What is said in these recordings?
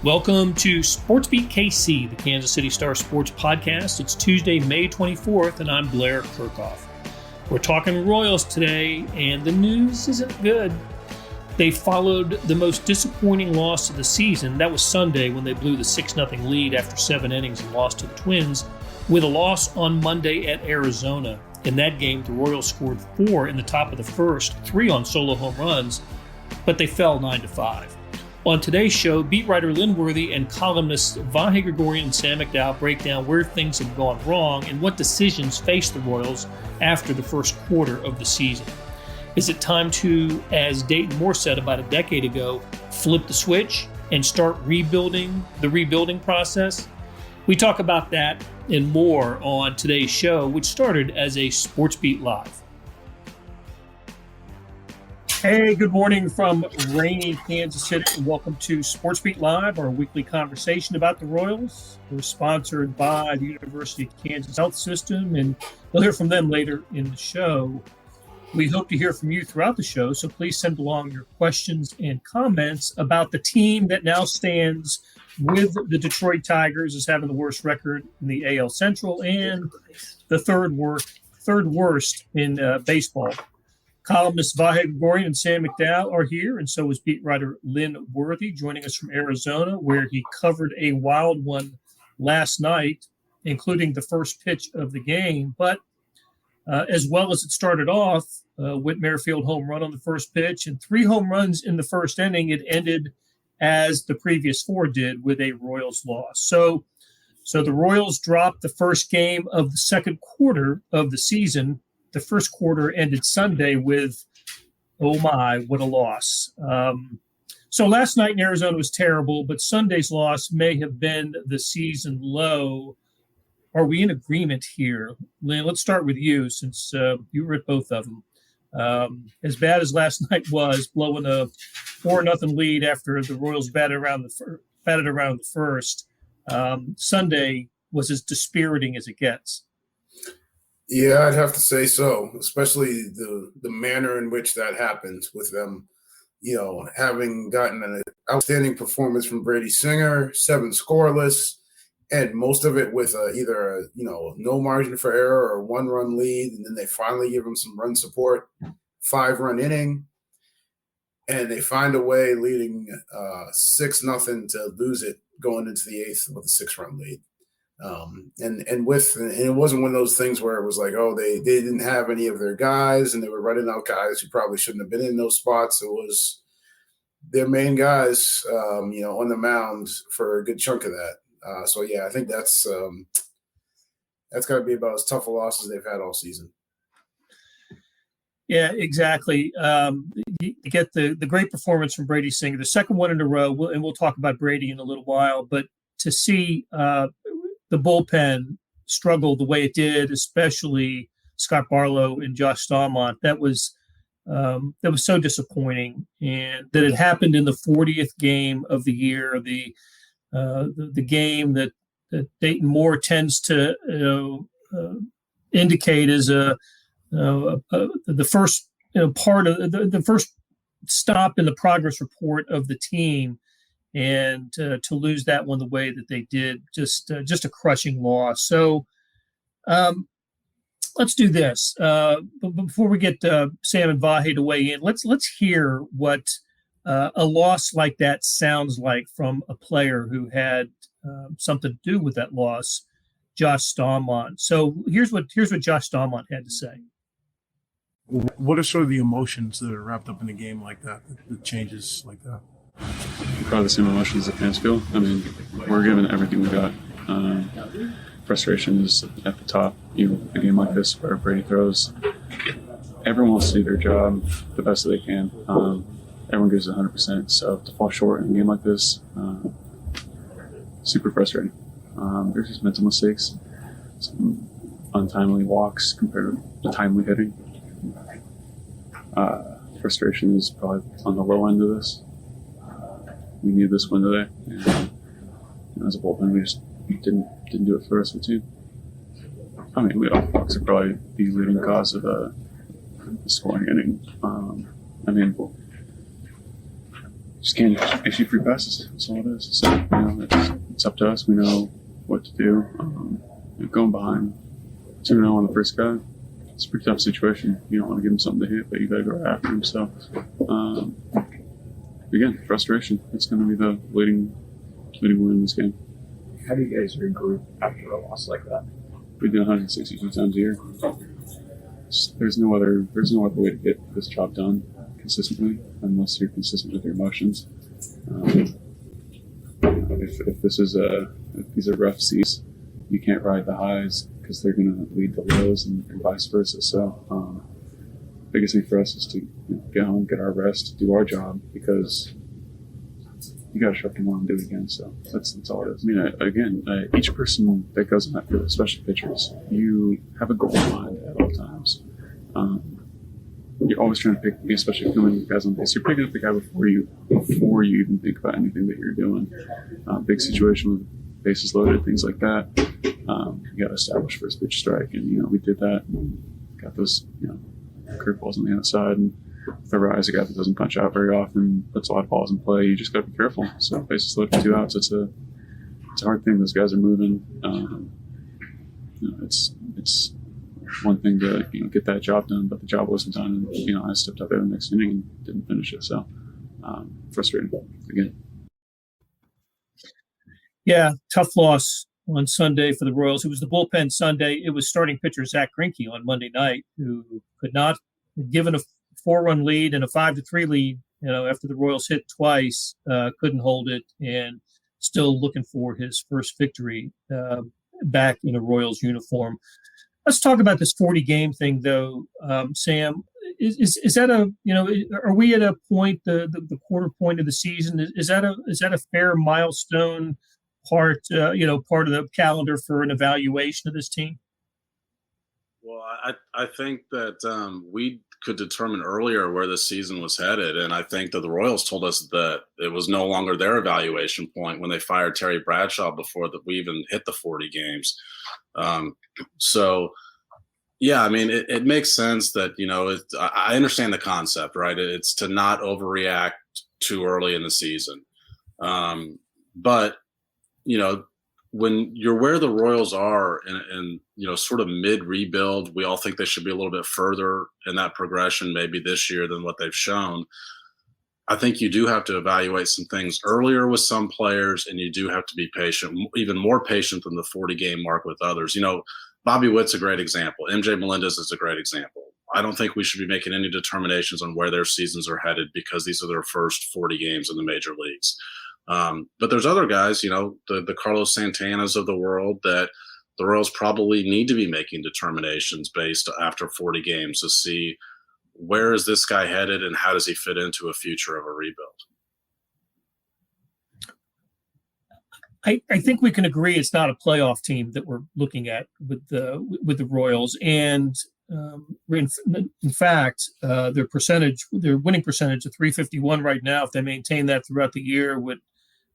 Welcome to SportsBeat KC, the Kansas City Star Sports podcast. It's Tuesday, May 24th, and I'm Blair Kirchhoff. We're talking Royals today, and the news isn't good. They followed the most disappointing loss of the season. That was Sunday when they blew the 6-0 lead after 7 innings and lost to the Twins, with a loss on Monday at Arizona. In that game, the Royals scored 4 in the top of the first, 3 on solo home runs, but they fell 9-5. On today's show, beat writer Lynn Worthy and columnists Vahe, Gregorian, and Sam McDowell break down where things have gone wrong and what decisions face the Royals after the first quarter of the season. Is it time to, as Dayton Moore said about a decade ago, flip the switch and start rebuilding the rebuilding process? We talk about that and more on today's show, which started as a SportsBeat Live. Hey, good morning from rainy Kansas City, and welcome to SportsBeat Live, our weekly conversation about the Royals. We're sponsored by the University of Kansas Health System, and you'll hear from them later in the show. We hope to hear from you throughout the show, so please send along your questions and comments about the team that now stands with the Detroit Tigers as having the worst record in the AL Central and the third worst in baseball. Columnists Vahe, Gregorian, and Sam McDowell are here, and so is beat writer Lynn Worthy, joining us from Arizona, where he covered a wild one last night, including the first pitch of the game. But as well as it started off, Whit Merrifield home run on the first pitch and 3 home runs in the first inning, it ended as the previous 4 did, with a Royals loss. So the Royals dropped the first game of the second quarter of the season. The first quarter ended Sunday with, oh my, what a loss. So last night in Arizona was terrible, but Sunday's loss may have been the season low. Are we in agreement here? Lynn, let's start with you, since you were at both of them. As bad as last night was, blowing a 4-0 lead after the Royals batted around the first, Sunday was as dispiriting as it gets. Yeah, I'd have to say so, especially the manner in which that happened with them, having gotten an outstanding performance from Brady Singer, 7 scoreless, and most of it with either no margin for error or 1-run lead, and then they finally give them some run support, 5-run inning, and they find a way leading 6-0 to lose it going into the 8th with a 6-run lead. And it wasn't one of those things where it was like, oh, they didn't have any of their guys and they were running out guys who probably shouldn't have been in those spots. It was their main guys, on the mound for a good chunk of that. So yeah, I think that's got to be about as tough a loss as they've had all season. Yeah, exactly. You get the great performance from Brady Singer, the second one in a row, and we'll talk about Brady in a little while, but to see the bullpen struggled the way it did, especially Scott Barlow and Josh Staumont. That was so disappointing, and that it happened in the 40th game of the year, the game that Dayton Moore tends to indicate as the first part of the first stop in the progress report of the team. And to lose that one the way that they did, just a crushing loss. So let's do this. But before we get Sam and Vahe to weigh in, let's hear what a loss like that sounds like from a player who had something to do with that loss, Josh Staumont. So here's what Josh Staumont had to say. What are sort of the emotions that are wrapped up in a game like that, the changes like that? Probably the same emotions that fans feel. I mean, we're giving everything we got. Frustration is at the top. A game like this where Brady throws, everyone wants to do their job the best that they can. Everyone gives 100%. So to fall short in a game like this, super frustrating. There's just mental mistakes, some untimely walks compared to timely hitting. Frustration is probably on the low end of this. We need this win today, and as a bullpen, we just didn't do it for the rest of the team. I mean, leadoff walks are probably the leading cause of the scoring inning. I mean, just can't issue free passes. That's all it is. So, it's up to us. We know what to do. Going behind 2-0 on the first guy, it's a pretty tough situation. You don't want to give him something to hit, but you got to go after him. So, again, frustration. It's going to be the leading win in this game. How do you guys regroup after a loss like that? We do 162 times a year. There's no other way to get this job done consistently unless you're consistent with your emotions. If these are rough seas, you can't ride the highs because they're going to lead the lows and vice versa. So, biggest thing for us is to get home, get our rest, do our job, because you got to show up tomorrow and do it again. So that's all it is. I mean, each person that goes in that field, especially pitchers, you have a goal in mind at all times. You're always trying to pick, especially filling guys on base. You're picking up the guy before you even think about anything that you're doing. Big situation with bases loaded, things like that. You got to establish first pitch strike, and we did that. And got those curveballs on the outside, and with our eyes, a guy that doesn't punch out very often, puts a lot of balls in play. You just got to be careful. So bases loaded, 2 outs. It's a hard thing. Those guys are moving. It's one thing to get that job done, but the job wasn't done. And I stepped up there the next inning and didn't finish it. So frustrating again. Yeah, tough loss on Sunday for the Royals. It was the bullpen Sunday. It was starting pitcher Zach Greinke on Monday night, who could not, given a 4-run lead and a 5-3 lead, after the Royals hit twice, couldn't hold it, and still looking for his first victory back in a Royals uniform. Let's talk about this 40-game thing, though, Sam. Is that are we at a point, the quarter point of the season? Is that a fair milestone part of the calendar for an evaluation of this team? Well, I think that we could determine earlier where the season was headed, and I think that the Royals told us that it was no longer their evaluation point when they fired Terry Bradshaw before that we even hit the 40 games. So, yeah, I mean, it makes sense that I understand the concept, right? It's to not overreact too early in the season, but when you're where the Royals are and sort of mid-rebuild, we all think they should be a little bit further in that progression maybe this year than what they've shown. I think you do have to evaluate some things earlier with some players, and you do have to be patient, even more patient than the 40-game mark with others. Bobby Witt's a great example. MJ Melendez is a great example. I don't think we should be making any determinations on where their seasons are headed because these are their first 40 games in the major leagues. But there's other guys, the Carlos Santanas of the world that the Royals probably need to be making determinations based after 40 games to see where is this guy headed and how does he fit into a future of a rebuild. I think we can agree it's not a playoff team that we're looking at with the Royals, and in fact, their winning percentage of .351 right now. If they maintain that throughout the year,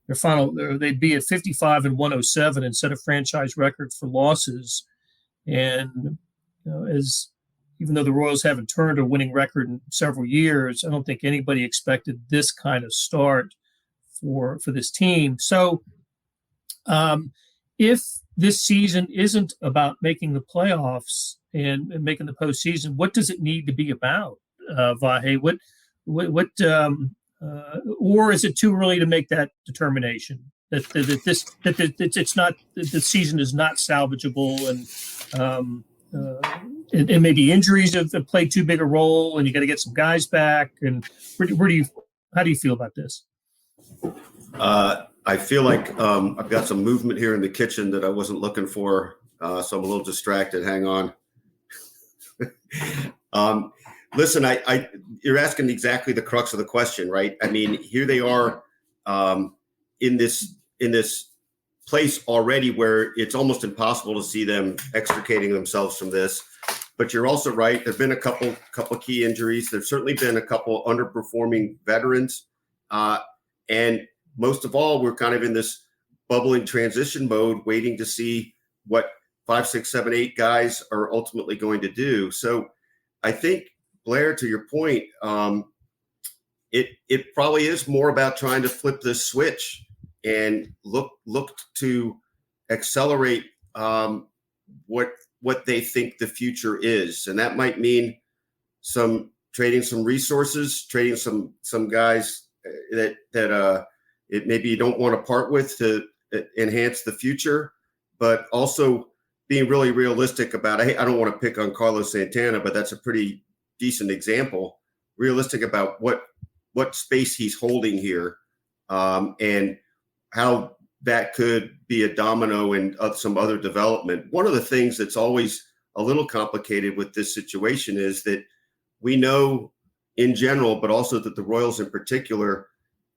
they'd be at 55 and 107 and set a franchise record for losses. And even though the Royals haven't turned a winning record in several years, I don't think anybody expected this kind of start for this team. So, if this season isn't about making the playoffs and making the postseason, what does it need to be about, Vahe? Or is it too early to make that determination that it's not, the season is not salvageable, and maybe injuries have played too big a role, and you got to get some guys back? And how do you feel about this? I feel like I've got some movement here in the kitchen that I wasn't looking for, so I'm a little distracted. Hang on. Listen, you're asking exactly the crux of the question, right? I mean, here they are in this place already where it's almost impossible to see them extricating themselves from this. But you're also right. There've been a couple key injuries. There's certainly been a couple underperforming veterans, and most of all, we're kind of in this bubbling transition mode, waiting to see what 5, 6, 7, 8 guys are ultimately going to do. So I think, Blair, to your point, it probably is more about trying to flip the switch and look to accelerate what they think the future is, and that might mean trading some resources, trading some guys that it maybe you don't want to part with to enhance the future, but also being really realistic about. I don't want to pick on Carlos Santana, but that's a pretty decent example. Realistic about what space he's holding here, and how that could be a domino in some other development. One of the things that's always a little complicated with this situation is that we know in general, but also that the Royals in particular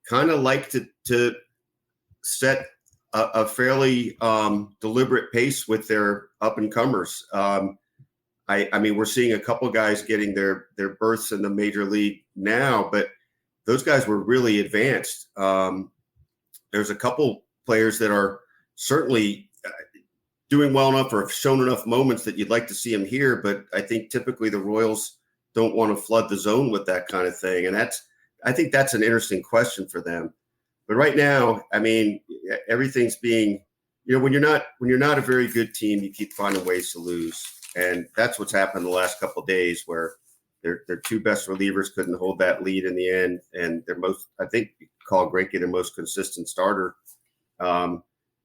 kind of like to set a fairly deliberate pace with their up-and-comers. I mean, we're seeing a couple guys getting their berths in the major league now, but those guys were really advanced. There's a couple players that are certainly doing well enough or have shown enough moments that you'd like to see them here, but I think typically the Royals don't want to flood the zone with that kind of thing. And I think that's an interesting question for them. But right now, I mean, everything's being, when you're not a very good team, you keep finding ways to lose. And that's what's happened the last couple of days, where their two best relievers couldn't hold that lead in the end. And I think Gregorian, their most consistent starter,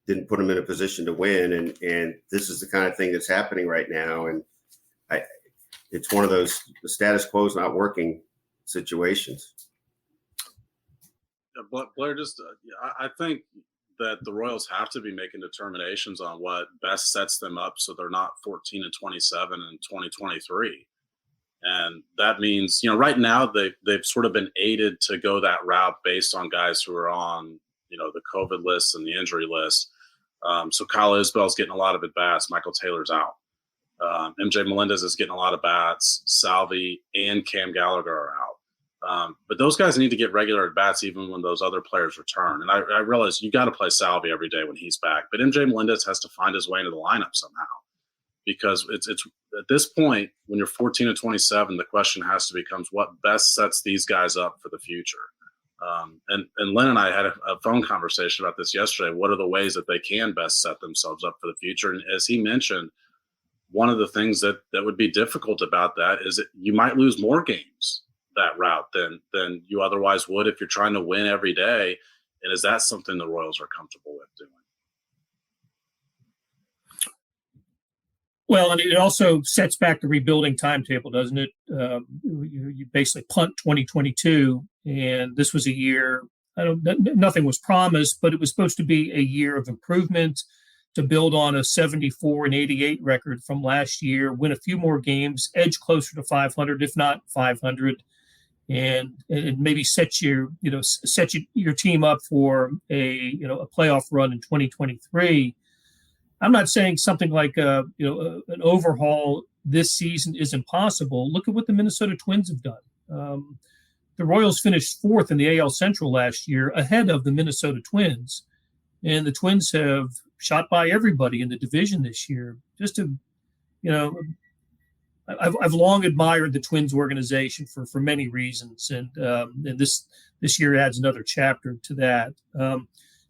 didn't put them in a position to win. And this is the kind of thing that's happening right now. And it's one of those the status quo is not working situations. But Blair, I think that the Royals have to be making determinations on what best sets them up so they're not 14-27 in 2023. And that means, right now they've sort of been aided to go that route based on guys who are on, the COVID list and the injury list. So Kyle Isbell's getting a lot of at-bats. Michael Taylor's out. MJ Melendez is getting a lot of bats. Salvi and Cam Gallagher are out. But those guys need to get regular at-bats even when those other players return. And I realize you got to play Salvi every day when he's back. But MJ Melendez has to find his way into the lineup somehow. Because it's at this point, when you're 14-27, the question has to become what best sets these guys up for the future. And Lynn and I had a phone conversation about this yesterday. What are the ways that they can best set themselves up for the future? And as he mentioned, one of the things that would be difficult about that is that you might lose more games that route than you otherwise would if you're trying to win every day. And is that something the Royals are comfortable with doing? Well, and it also sets back the rebuilding timetable, doesn't it? You basically punt 2022, and this was a year. Nothing was promised, but it was supposed to be a year of improvement to build on a 74-88 record from last year, win a few more games, edge closer to 500, if not 500, and maybe set your team up for a playoff run in 2023. I'm not saying something like an overhaul this season is impossible. Look at what the Minnesota Twins have done. The Royals finished fourth in the AL Central last year, ahead of the Minnesota Twins, and the Twins have shot by everybody in the division this year. I've long admired the Twins organization for many reasons, and this year adds another chapter to that.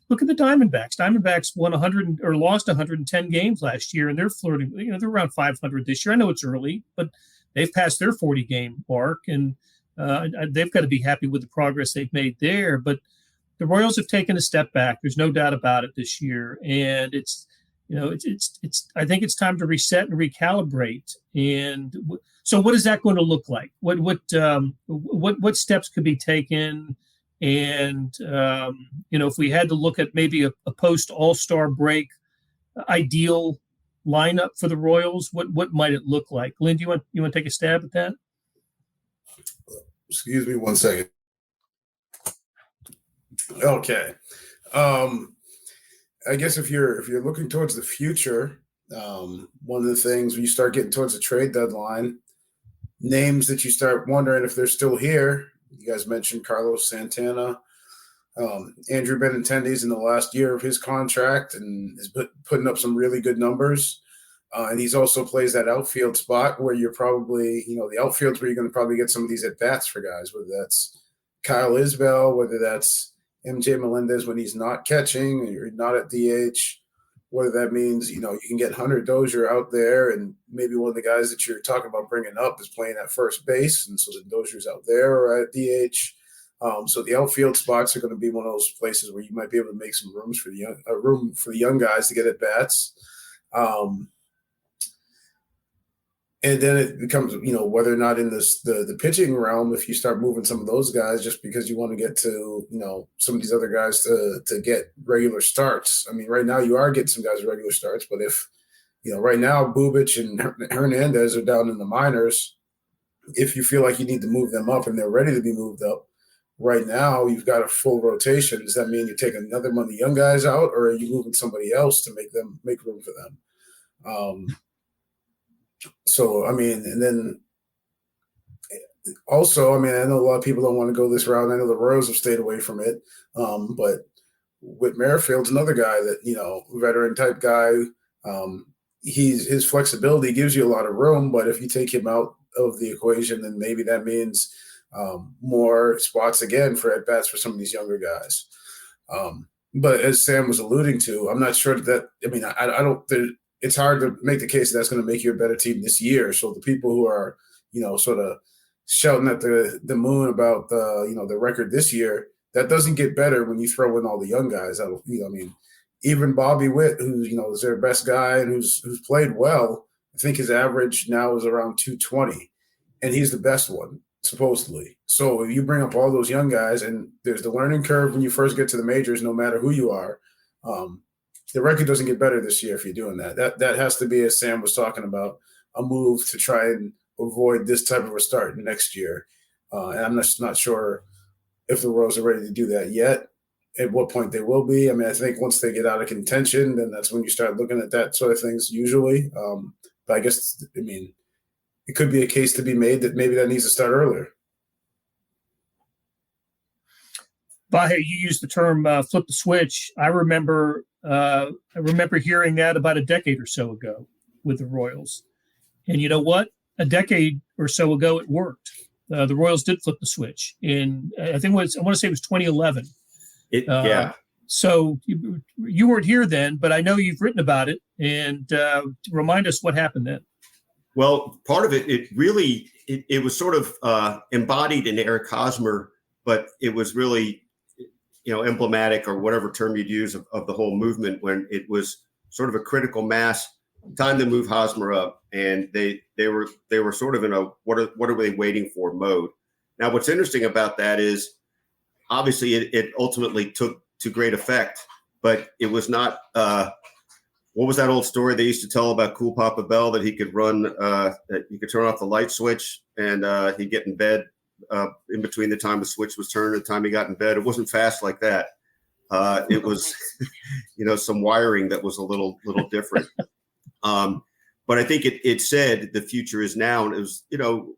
Look at the Diamondbacks. Diamondbacks won 100 or lost 110 games last year, and they're flirting. They're around 500 this year. I know it's early, but they've passed their 40-game mark, and they've got to be happy with the progress they've made there. But the Royals have taken a step back. There's no doubt about it this year, and it's I think it's time to reset and recalibrate. And so, what is that going to look like? What steps could be taken? And, if we had to look at maybe a post All-Star break ideal lineup for the Royals, what might it look like? Lynn, do you want to take a stab at that? Excuse me 1 second. Okay. I guess if you're looking towards the future, one of the things when you start getting towards the trade deadline, names that you start wondering if they're still here. You guys mentioned Carlos Santana. Andrew Benintendi's in the last year of his contract and is putting up some really good numbers. And he's also plays that outfield spot where you're probably, the outfield's where you're going to probably get some of these at-bats for guys, whether that's Kyle Isbell, whether that's MJ Melendez when he's not catching or not at DH, whether that means, you can get Hunter Dozier out there and maybe one of the guys that you're talking about bringing up is playing at first base. And so the Dozier's out there or at DH. So the outfield spots are going to be one of those places where you might be able to make some room for the young guys to get at bats. And then it becomes, whether or not in the pitching realm, if you start moving some of those guys just because you want to get to, some of these other guys to get regular starts. I mean, right now you are getting some guys regular starts, but if, right now Bubic and Hernandez are down in the minors, if you feel like you need to move them up and they're ready to be moved up, right now you've got a full rotation. Does that mean you take another one of the young guys out, or are you moving somebody else to make room for them? So, I mean, and then also, I mean, I know a lot of people don't want to go this route. I know the Royals have stayed away from it. But Whit Merrifield's another guy that, veteran type guy. His flexibility gives you a lot of room, but if you take him out of the equation, then maybe that means more spots again for at bats for some of these younger guys. But as Sam was alluding to, I'm not sure I don't. It's hard to make the case that's going to make you a better team this year. So the people who are, sort of shouting at the moon about the record this year, that doesn't get better when you throw in all the young guys. Even Bobby Witt, who is their best guy and who's played well, I think his average now is around 220, and he's the best one supposedly. So if you bring up all those young guys, and there's the learning curve when you first get to the majors, no matter who you are. The record doesn't get better this year if you're doing that. That has to be, as Sam was talking about, a move to try and avoid this type of a start next year. And I'm just not sure if the Royals are ready to do that yet, at what point they will be. I mean, I think once they get out of contention, then that's when you start looking at that sort of things usually. But I guess, it could be a case to be made that maybe that needs to start earlier. Vahe, you used the term flip the switch. I remember hearing that about a decade or so ago with the Royals. And you know what? A decade or so ago, it worked. The Royals did flip the switch. And I want to say it was 2011. Yeah. So you weren't here then, but I know you've written about it. And remind us what happened then. Well, part of it, it was sort of embodied in Eric Hosmer, but it was really emblematic, or whatever term you'd use, of the whole movement, when it was sort of a critical mass, time to move Hosmer up, and they were sort of in a what are they waiting for mode. Now, what's interesting about that is obviously it ultimately took to great effect, but it was not. What was that old story they used to tell about Cool Papa Bell, that he could run, that you could turn off the light switch and he'd get in bed in between the time the switch was turned and the time he got in bed? It wasn't fast like that. It was, some wiring that was a little different. But I think it said the future is now. And it was,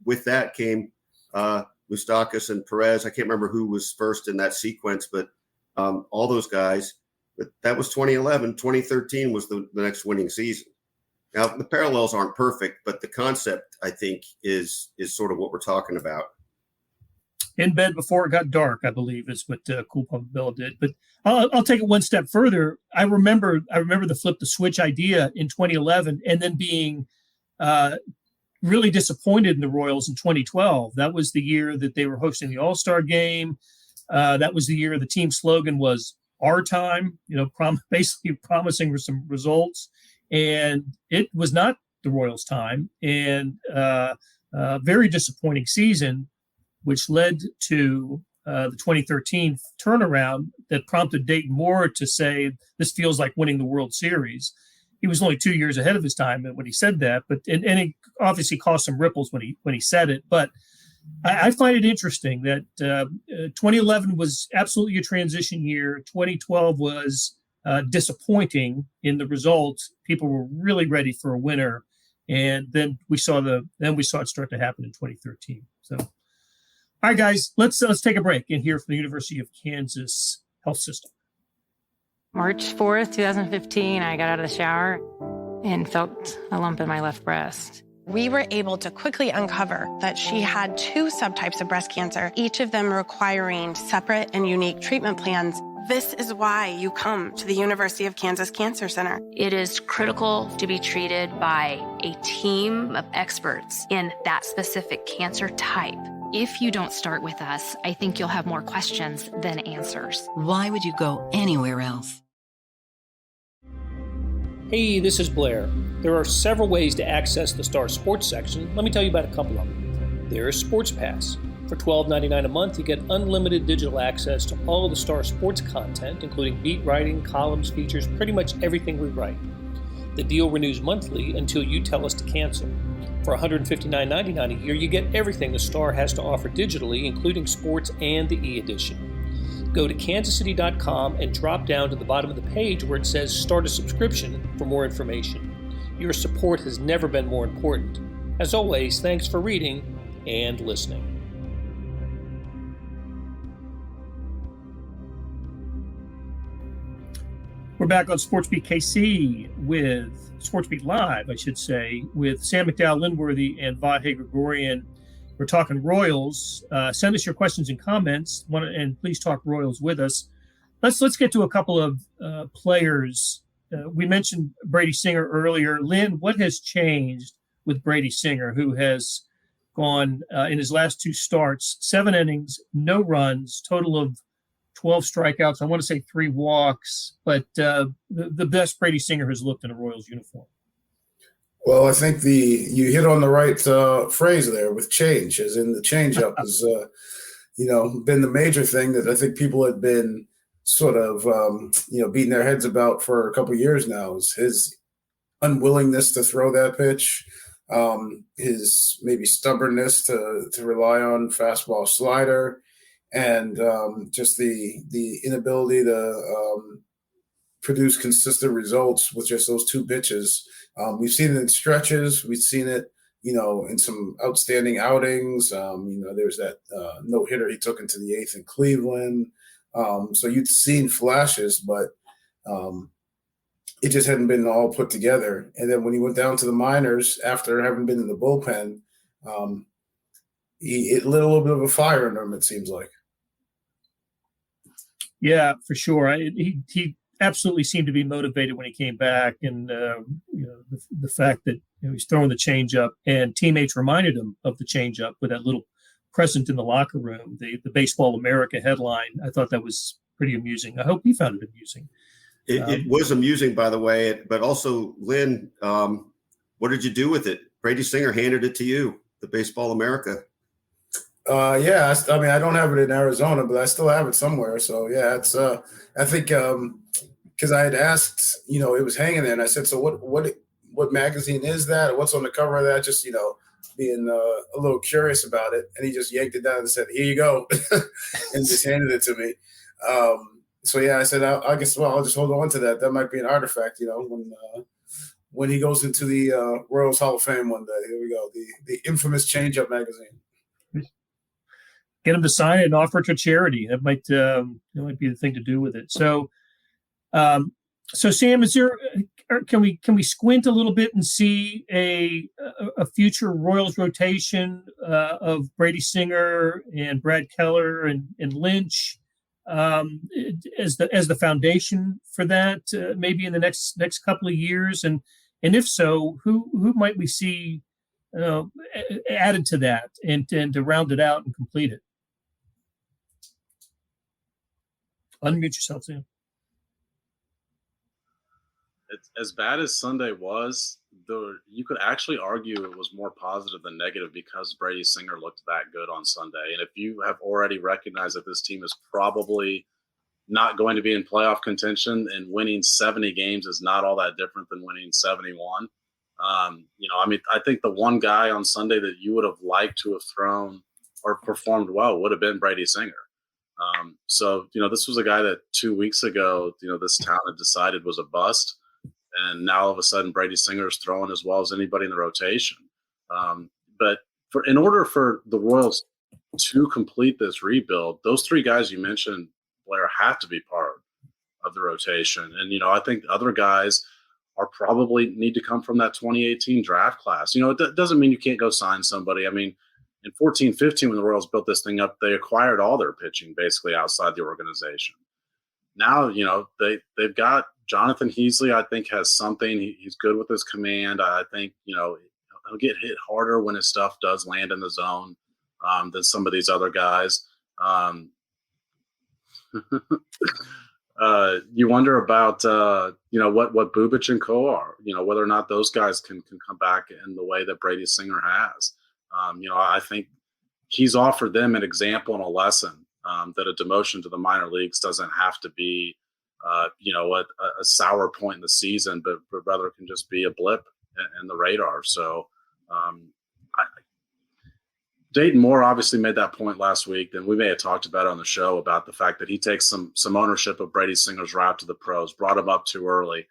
with that came Moustakas and Perez. I can't remember who was first in that sequence, but all those guys. But that was 2011. 2013 was the next winning season. Now, the parallels aren't perfect, but the concept, I think, is sort of what we're talking about. In bed before it got dark, I believe, is what Cool Papa Bell did. But I'll take it one step further. I remember the flip the switch idea in 2011, and then being really disappointed in the Royals in 2012. That was the year that they were hosting the All-Star game. That was the year the team slogan was "Our Time," basically promising some results, and it was not the Royals' time. And very disappointing season, which led to the 2013 turnaround that prompted Dayton Moore to say, this feels like winning the World Series. He was only 2 years ahead of his time when he said that, but and it obviously caused some ripples when he said it. But I find it interesting that 2011 was absolutely a transition year. 2012 was disappointing in the results. People were really ready for a winner, and then we saw it start to happen in 2013. So. All right, guys, let's take a break and hear from the University of Kansas Health System. March 4th, 2015, I got out of the shower and felt a lump in my left breast. We were able to quickly uncover that she had 2 subtypes of breast cancer, each of them requiring separate and unique treatment plans. This is why you come to the University of Kansas Cancer Center. It is critical to be treated by a team of experts in that specific cancer type. If you don't start with us, I think you'll have more questions than answers. Why would you go anywhere else? Hey, this is Blair. There are several ways to access the Star Sports section. Let me tell you about a couple of them. There is Sports Pass. For $12.99 a month, you get unlimited digital access to all of the Star Sports content, including beat writing, columns, features, pretty much everything we write. The deal renews monthly until you tell us to cancel. For $159.99 a year, you get everything the Star has to offer digitally, including sports and the e-edition. Go to kansascity.com and drop down to the bottom of the page where it says Start a Subscription for more information. Your support has never been more important. As always, thanks for reading and listening. We're back on SportsBeat KC with SportsBeat Live, I should say, with Sam McDowell, Lynn Worthy, and Vahe Gregorian. We're talking Royals. Send us your questions and comments, and please talk Royals with us. Let's get to a couple of players. We mentioned Brady Singer earlier. Lynn, what has changed with Brady Singer, who has gone in his last 2 starts, 7 innings, no runs, total of 12 strikeouts. I want to say 3 walks, but the best Brady Singer has looked in a Royals uniform. Well, I think you hit on the right phrase there with change, as in the changeup has, been the major thing that I think people had been sort of, beating their heads about for a couple of years now. Is his unwillingness to throw that pitch, his maybe stubbornness to rely on fastball slider, and just the inability to produce consistent results with just those 2 pitches. We've seen it in stretches. We've seen it, in some outstanding outings. There's that no-hitter he took into the 8th in Cleveland. So you've seen flashes, but it just hadn't been all put together. And then when he went down to the minors after having been in the bullpen, it lit a little bit of a fire in him, it seems like. Yeah, for sure. He absolutely seemed to be motivated when he came back, and the fact that he's throwing the changeup, and teammates reminded him of the changeup with that little present in the locker room. The Baseball America headline, I thought that was pretty amusing. I hope he found it amusing. It was amusing, by the way, but also, Lynn, what did you do with it? Brady Singer handed it to you, the Baseball America. Yeah, I mean, I don't have it in Arizona, but I still have it somewhere. So yeah, it's I think because I had asked, it was hanging there, and I said, so what magazine is that? Or what's on the cover of that? Just being a little curious about it, and he just yanked it down and said, "Here you go," and just handed it to me. So yeah, I said, I guess I'll just hold on to that. That might be an artifact, when he goes into the Royals Hall of Fame one day. Here we go, the infamous changeup magazine. Get him to sign it and offer it to charity. That might be the thing to do with it. So, Sam, can we squint a little bit and see a future Royals rotation of Brady Singer and Brad Keller and Lynch as the foundation for that, maybe in the next couple of years, and if so, who might we see added to that and to round it out and complete it? Unmute yourself, Sam. It's as bad as Sunday was, you could actually argue it was more positive than negative because Brady Singer looked that good on Sunday. And if you have already recognized that this team is probably not going to be in playoff contention, and winning 70 games is not all that different than winning 71. I think the one guy on Sunday that you would have liked to have thrown or performed well would have been Brady Singer. This was a guy that 2 weeks ago, this town had decided was a bust. And now all of a sudden Brady Singer is throwing as well as anybody in the rotation. But in order for the Royals to complete this rebuild, those 3 guys you mentioned, Blair, have to be part of the rotation. And, I think other guys are probably need to come from that 2018 draft class. It doesn't mean you can't go sign somebody. I mean, in 14-15, when the Royals built this thing up, they acquired all their pitching basically outside the organization. Now, they've got Jonathan Heasley, I think, has something. He's good with his command. I think, he'll get hit harder when his stuff does land in the zone than some of these other guys. You wonder about, what Bubic and Co are, whether or not those guys can come back in the way that Brady Singer has. I think he's offered them an example and a lesson that a demotion to the minor leagues doesn't have to be, a sour point in the season, but rather can just be a blip in the radar. So Dayton Moore obviously made that point last week, and we may have talked about it on the show about the fact that he takes some ownership of Brady Singer's route to the pros, brought him up too early.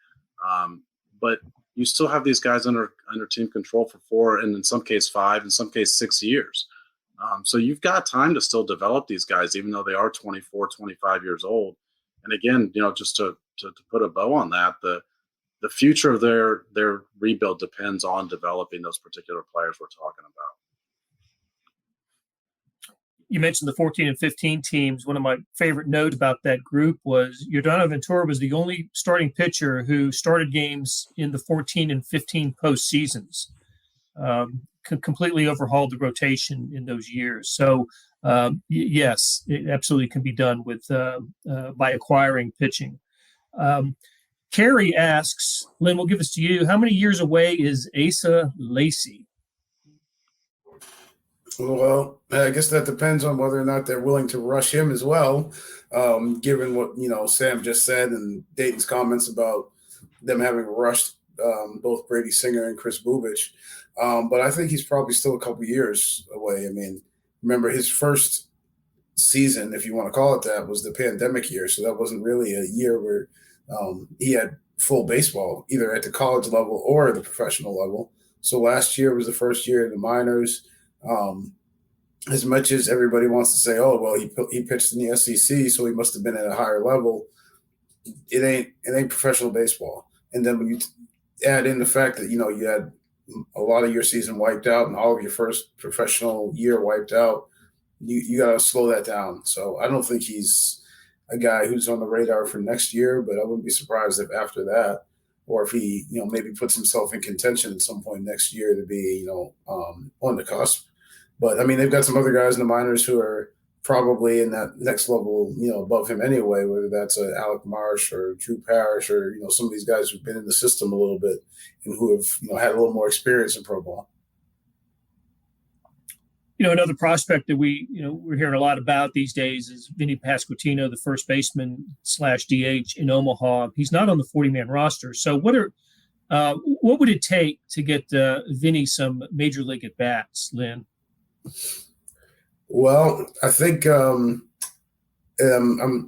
But you still have these guys under team control for 4, and in some case 5, in some case 6 years. So you've got time to still develop these guys, even though they are 24, 25 years old. And again, just to put a bow on that, the future of their rebuild depends on developing those particular players we're talking about. You mentioned the 14 and 15 teams. One of my favorite notes about that group was Yordano Ventura was the only starting pitcher who started games in the 14 and 15 postseasons. Completely overhauled the rotation in those years. So, yes, it absolutely can be done with by acquiring pitching. Carrie asks, Lynn, we'll give this to you. How many years away is Asa Lacy? Well, I guess that depends on whether or not they're willing to rush him as well, given what, Sam just said and Dayton's comments about them having rushed both Brady Singer and Chris Bubic. But I think he's probably still a couple years away. I mean, remember his first season, if you want to call it that, was the pandemic year. So that wasn't really a year where he had full baseball, either at the college level or the professional level. So last year was the first year in the minors. As much as everybody wants to say, oh, well, he pitched in the SEC, so he must have been at a higher level. It ain't professional baseball. And then when you add in the fact that, you had a lot of your season wiped out and all of your first professional year wiped out, you got to slow that down. So I don't think he's a guy who's on the radar for next year, but I wouldn't be surprised if after that, or if he, maybe puts himself in contention at some point next year to be, on the cusp. But, I mean, they've got some other guys in the minors who are probably in that next level, above him anyway, whether that's Alec Marsh or Drew Parrish or, some of these guys who've been in the system a little bit and who have, had a little more experience in pro ball. Another prospect that we're hearing a lot about these days is Vinny Pasquantino, the first baseman / DH in Omaha. He's not on the 40-man roster. So what would it take to get Vinny some major league at-bats, Lynn? Well, I think I'm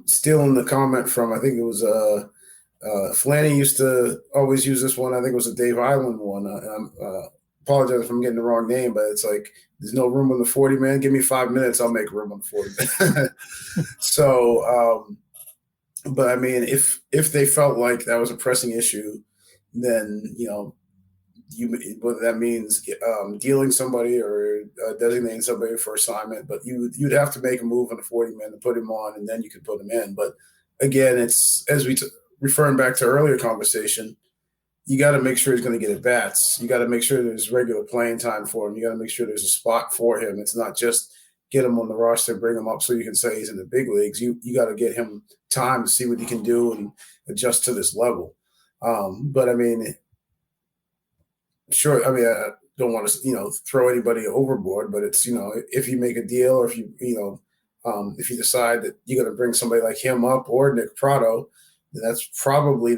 stealing the comment from, I think it was Flanny used to always use this one. I think it was a Dave Island one. I apologize if I'm getting the wrong name, but it's like, there's no room on the 40-man. Give me 5 minutes, I'll make room on the 40-man. So, but I mean, if they felt like that was a pressing issue, then, whether that means dealing somebody or designating somebody for assignment, but you'd have to make a move on the 40-man to put him on, and then you could put him in. But again, it's as referring back to earlier conversation, you got to make sure he's going to get at bats. You got to make sure there's regular playing time for him. You got to make sure there's a spot for him. It's not just get him on the roster, bring him up so you can say he's in the big leagues. You got to get him time to see what he can do and adjust to this level. But I mean, sure. I mean, I don't want to, throw anybody overboard, but it's, if you make a deal or if if you decide that you're going to bring somebody like him up or Nick Prado, then that's probably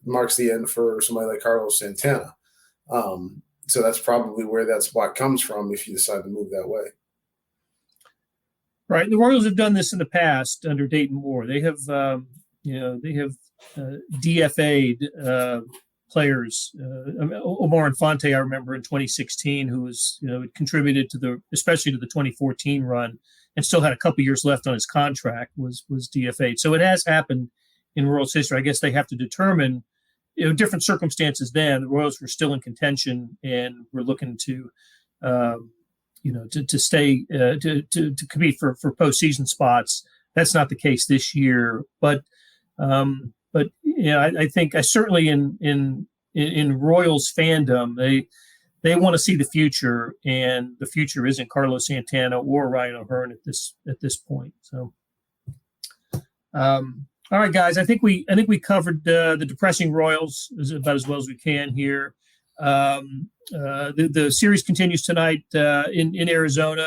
marks the end for somebody like Carlos Santana. So that's probably where that spot comes from if you decide to move that way. Right. The Royals have done this in the past under Dayton Moore. They have, DFA'd players. Omar Infante, I remember in 2016, who was, contributed especially to the 2014 run and still had a couple years left on his contract, was DFA'd. So it has happened in Royals history. I guess they have to determine different circumstances then. The Royals were still in contention and were looking to, to stay, to compete for postseason spots. That's not the case this year. But I think I certainly in Royals fandom, they want to see the future, and the future isn't Carlos Santana or Ryan O'Hearn at this point. So, all right, guys, I think we covered the depressing Royals about as well as we can here. The series continues tonight in Arizona,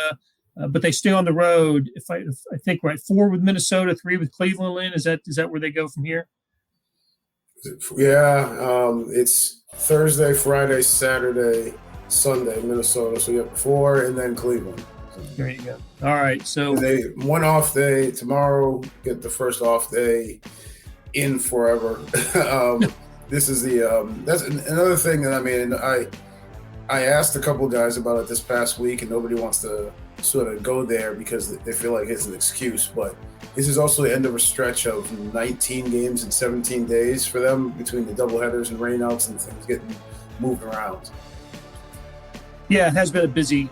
but they stay on the road. If I think right, 4 with Minnesota, 3 with Cleveland. Lynn, is that where they go from here? Yeah, it's Thursday, Friday, Saturday, Sunday, Minnesota. So you have 4 and then Cleveland. There you go. All right. So they one off day tomorrow, get the first off day in forever. This is that's another thing that I asked a couple of guys about it this past week, and nobody wants to sort of go there because they feel like it's an excuse. But this is also the end of a stretch of 19 games in 17 days for them between the doubleheaders and rainouts and things getting moved around. Yeah, it has been a busy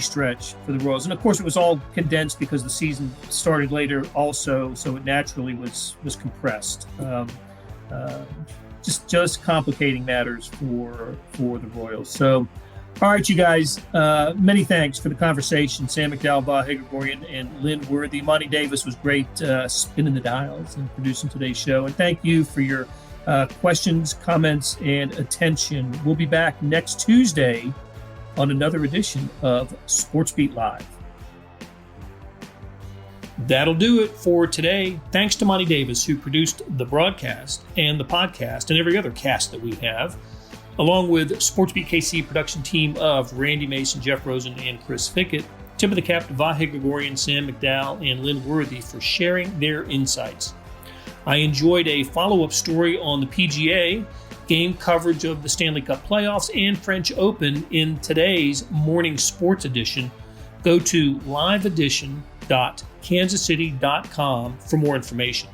stretch for the Royals, and of course it was all condensed because the season started later, also, so it naturally was compressed. Just complicating matters for the Royals. So, all right, you guys, many thanks for the conversation. Sam McDowell, Vahe, Gregorian, and Lynn Worthy. Monty Davis was great spinning the dials and producing today's show, and thank you for your questions, comments, and attention. We'll be back next Tuesday on another edition of SportsBeat Live. That'll do it for today. Thanks to Monty Davis, who produced the broadcast and the podcast and every other cast that we have, along with SportsBeat KC production team of Randy Mason, Jeff Rosen, and Chris Fickett. Tip of the cap to Vahe, Gregorian, Sam McDowell, and Lynn Worthy for sharing their insights. I enjoyed a follow-up story on the PGA, game coverage of the Stanley Cup playoffs, and French Open in today's morning sports edition. Go to liveedition.kansascity.com for more information.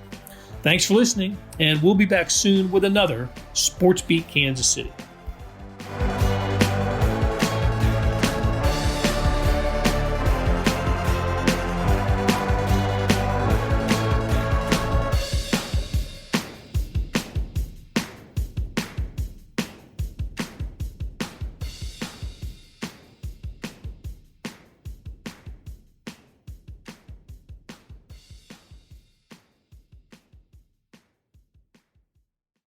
Thanks for listening, and we'll be back soon with another SportsBeat Kansas City.